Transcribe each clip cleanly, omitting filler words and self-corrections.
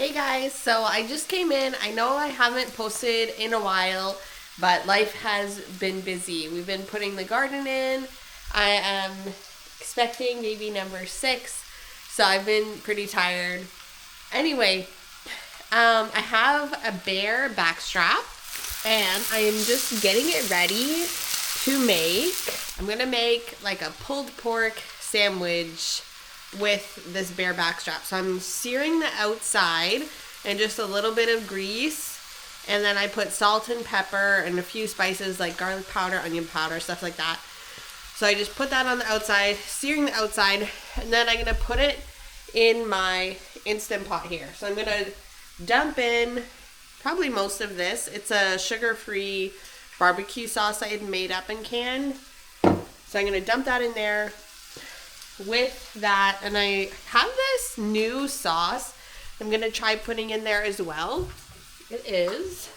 Hey guys, so I just came in. I know I haven't posted in a while, but life has been busy. We've been putting the garden in. I am expecting baby number 6, so I've been pretty tired. Anyway, I have a bear backstrap, and I am just getting it ready to make. I'm gonna make like a pulled pork sandwich with this bear backstrap. So I'm searing the outside and just a little bit of grease, and then I put salt and pepper and a few spices like garlic powder, onion powder, stuff like that. So I just put that on the outside, searing the outside, and then I'm gonna put it in my Instant Pot here. So I'm gonna dump in probably most of this. It's a sugar-free barbecue sauce I had made up and canned. So I'm gonna dump that in there with that, and I have this new sauce I'm gonna try putting in there as well. It is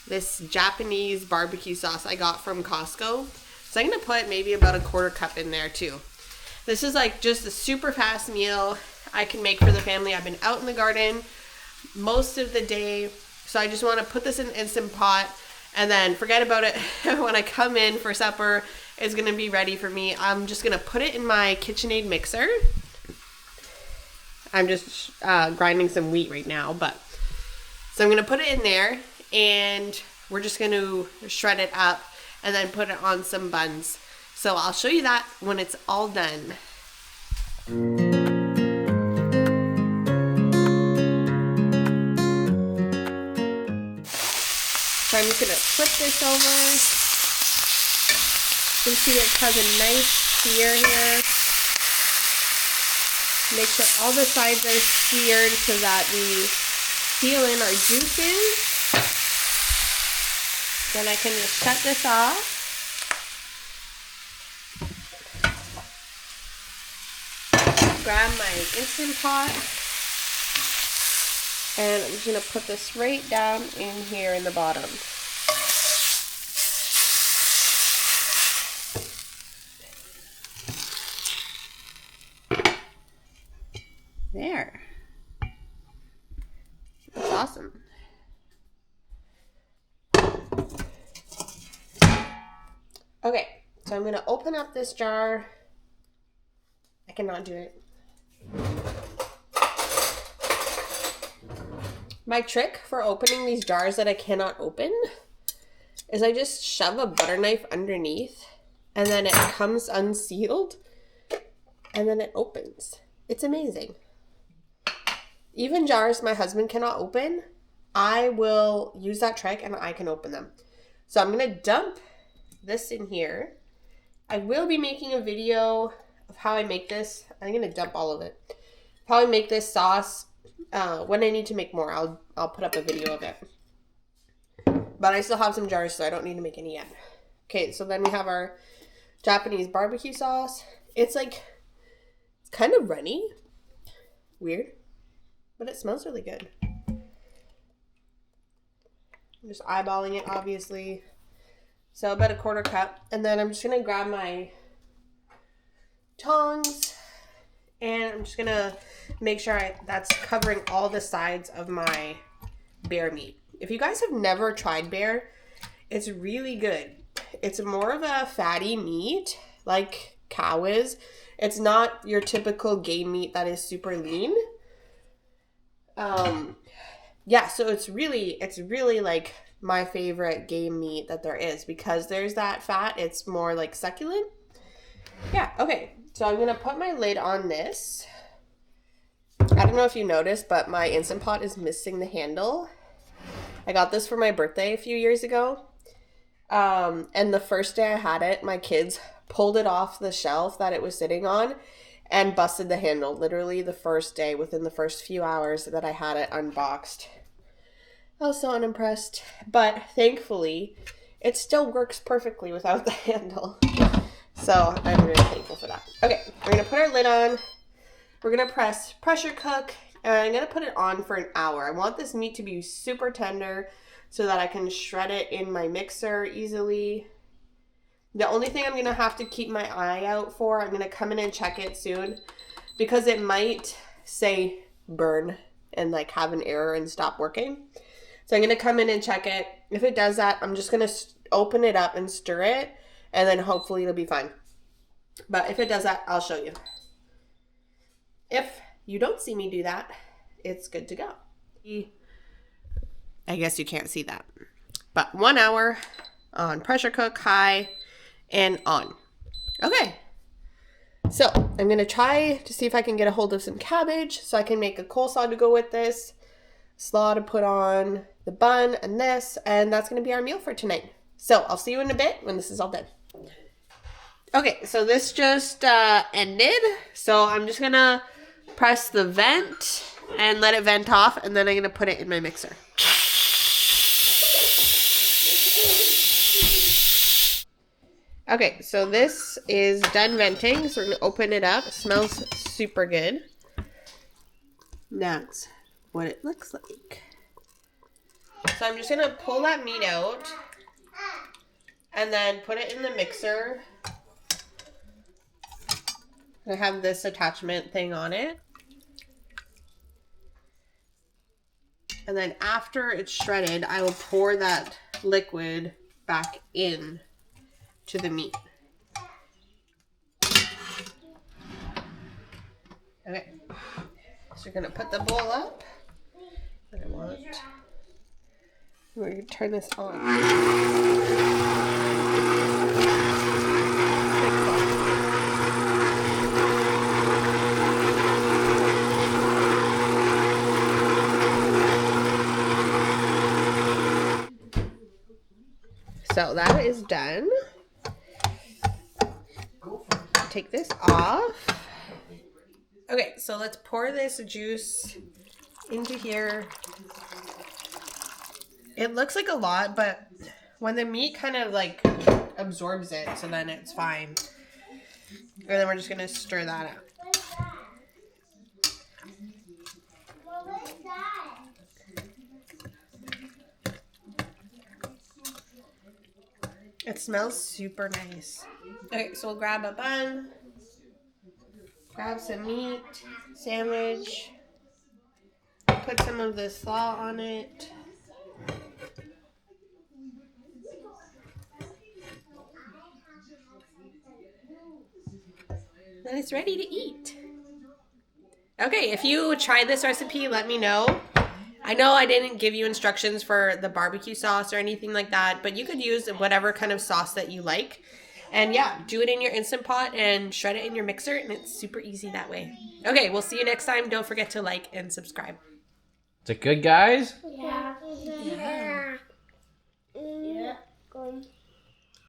this Japanese barbecue sauce I got from Costco. So I'm gonna put maybe about a quarter cup in there too. This is like just a super fast meal I can make for the family. I've been out in the garden most of the day, so I just want to put this in an Instant Pot and then forget about it when I come in for supper. It's gonna be ready for me. I'm just gonna put it in my KitchenAid mixer. I'm just grinding some wheat right now, so I'm gonna put it in there, and we're just gonna shred it up and then put it on some buns. So I'll show you that when it's all done. So I'm just gonna flip this over. You can see it has a nice sear here. Make sure all the sides are seared so that we seal in our juices. Then I can just shut this off. Grab my Instant Pot. And I'm just going to put this right down in here in the bottom. There. That's awesome. Okay, so I'm going to open up this jar. I cannot do it. My trick for opening these jars that I cannot open is I just shove a butter knife underneath, and then it comes unsealed, and then it opens. It's amazing. Even jars my husband cannot open, I will use that trick and I can open them. So I'm going to dump this in here. I will be making a video of how I make this. I'm going to dump all of it. How I make this sauce. When I need to make more, I'll put up a video of it. But I still have some jars, so I don't need to make any yet. Okay, so then we have our Japanese barbecue sauce. It's kind of runny. Weird. But it smells really good. I'm just eyeballing it, obviously. So about a quarter cup. And then I'm just going to grab my tongs. And I'm just going to make sure that's covering all the sides of my bear meat. If you guys have never tried bear, it's really good. It's more of a fatty meat, like cow is. It's not your typical game meat that is super lean. Yeah, so it's really like my favorite game meat that there is, because there's that fat. It's more like succulent. Yeah, okay. So I'm going to put my lid on this. I don't know if you noticed, but my Instant Pot is missing the handle. I got this for my birthday a few years ago. And the first day I had it, my kids pulled it off the shelf that it was sitting on and busted the handle. Literally the first day, within the first few hours that I had it unboxed. I was so unimpressed. But thankfully, it still works perfectly without the handle. So I'm really thankful for that. Okay, we're going to put our lid on. We're going to press pressure cook. And I'm going to put it on for an hour. I want this meat to be super tender so that I can shred it in my mixer easily. The only thing I'm going to have to keep my eye out for, I'm going to come in and check it soon, because it might say burn and like have an error and stop working. So I'm going to come in and check it. If it does that, I'm just going to open it up and stir it, and then hopefully it'll be fine. But if it does that, I'll show you. If you don't see me do that, it's good to go. I guess you can't see that. But 1 hour on pressure cook, high, and on. Okay. So I'm going to try to see if I can get a hold of some cabbage so I can make a coleslaw to go with this. Slaw to put on the bun and this, and that's going to be our meal for tonight. So I'll see you in a bit when this is all done. Okay, so this just ended. So I'm just going to press the vent and let it vent off, and then I'm going to put it in my mixer. Okay, so this is done venting, so we're going to open it up. It smells super good. That's what it looks like. So I'm just going to pull that meat out and then put it in the mixer. I have this attachment thing on it. And then after it's shredded, I will pour that liquid back in to the meat. Okay. So you're going to put the bowl up. We're going to turn this on. So that is done. Take this off. Okay, so let's pour this juice into here. It looks like a lot, but when the meat kind of like absorbs it, so then it's fine. And then we're just gonna stir that up. It smells super nice. Okay, so we'll grab a bun, grab some meat, sandwich, put some of the slaw on it. Then it's ready to eat. Okay, if you tried this recipe, let me know. I know I didn't give you instructions for the barbecue sauce or anything like that, but you could use whatever kind of sauce that you like. And yeah, do it in your Instant Pot and shred it in your mixer, and it's super easy that way. Okay, we'll see you next time. Don't forget to like and subscribe. Is it good, guys? Yeah. Yeah.